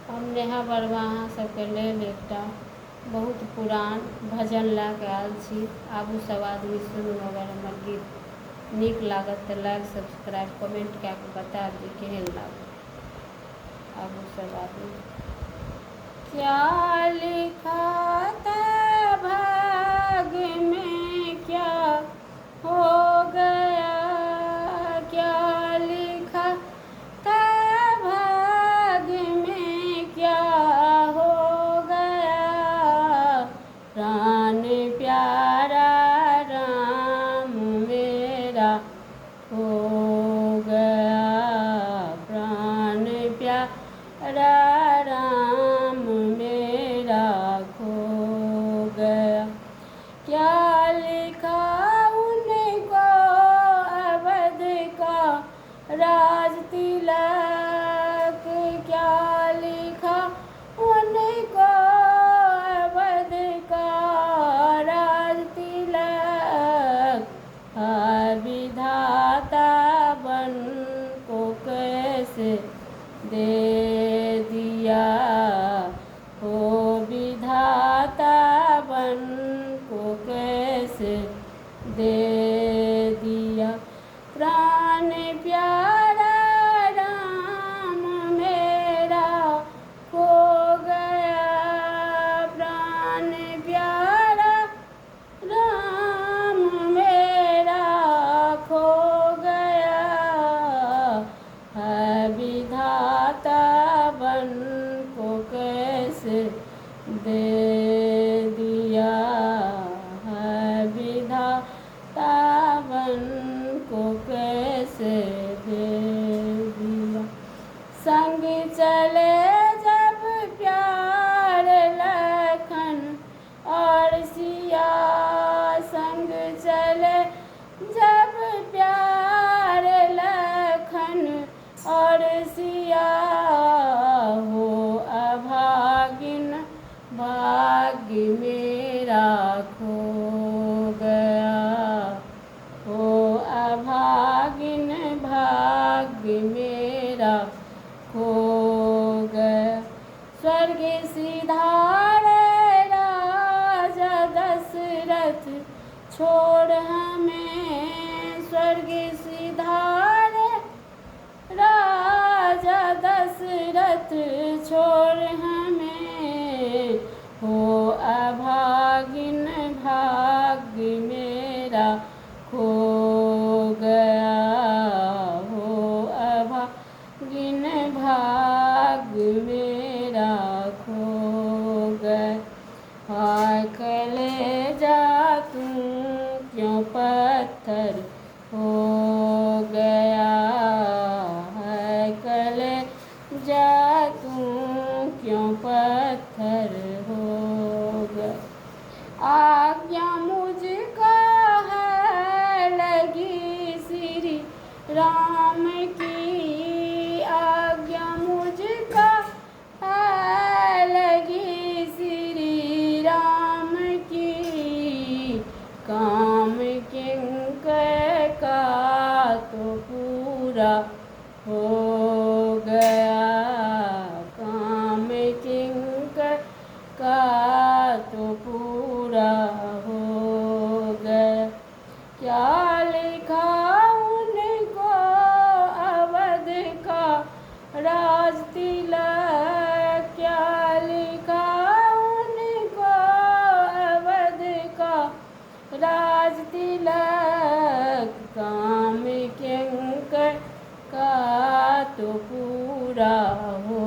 हम नेहा वर्मा अहाँ सबके लेल एकटा बहुत पुरान भजन लए कऽ आयल छी। आबू सब आदमी सुनू। अगर हमर गीत नीक लागत तऽ लाइक सब्सक्राइब कमेंट कए कऽ बतायब जे केहन लागत। आबू सब आदमी। क्या लिखा था भाग्य में क्या हो गया, क्या लिखा था भाग्य में क्या हो गया, प्राण प्यारा राम मेरा खो गया, प्राण प्यारा राम मेरा खो गया। क्या लिखा उनको अवध का राज तिलक, क्या लिखा उनको अवध का राज तिलक, हर विधाता बन को कैसे दे दिया, हो विधाता बन को कैसे दे दिया, प्राण प्यारा राम मेरा खो गया, प्राण प्यारा राम मेरा खो गया, है विधाता बन को कैसे दे दिया, है विधाता बन को कैसे दे दिया। संग चले जब प्यार लखन और सिया, संग चले जब प्यार लखन और सिया, हो अभागिन भाग्य मेरा खो गया, हो अभागिन भाग्य मेरा खो गया। स्वर्ग सिधारे राजा दशरथ छोड़ हमें, स्वर्ग सिधारे राजा दशरथ छोड़ हमें, हो अभागिन भाग्य मेरा खो गया, हो अभागिन भाग्य मेरा खो गया। हाय कलेजा तू क्यों पत्थर हो गया, है कलेजा तू क्यों पत्थर हो गया। आज्ञा मुझको है लगी श्री राम की, आज्ञा मुझको है लगी श्री राम की, काम किंकर का तो पूरा हो गया, काम किंकर का तो पूरा हो गया। क्या लिखा उनको अवध का राज तिलक, क्या लिखा उनको अवध का राज तिलक, काम किंकर का तो पूरा हो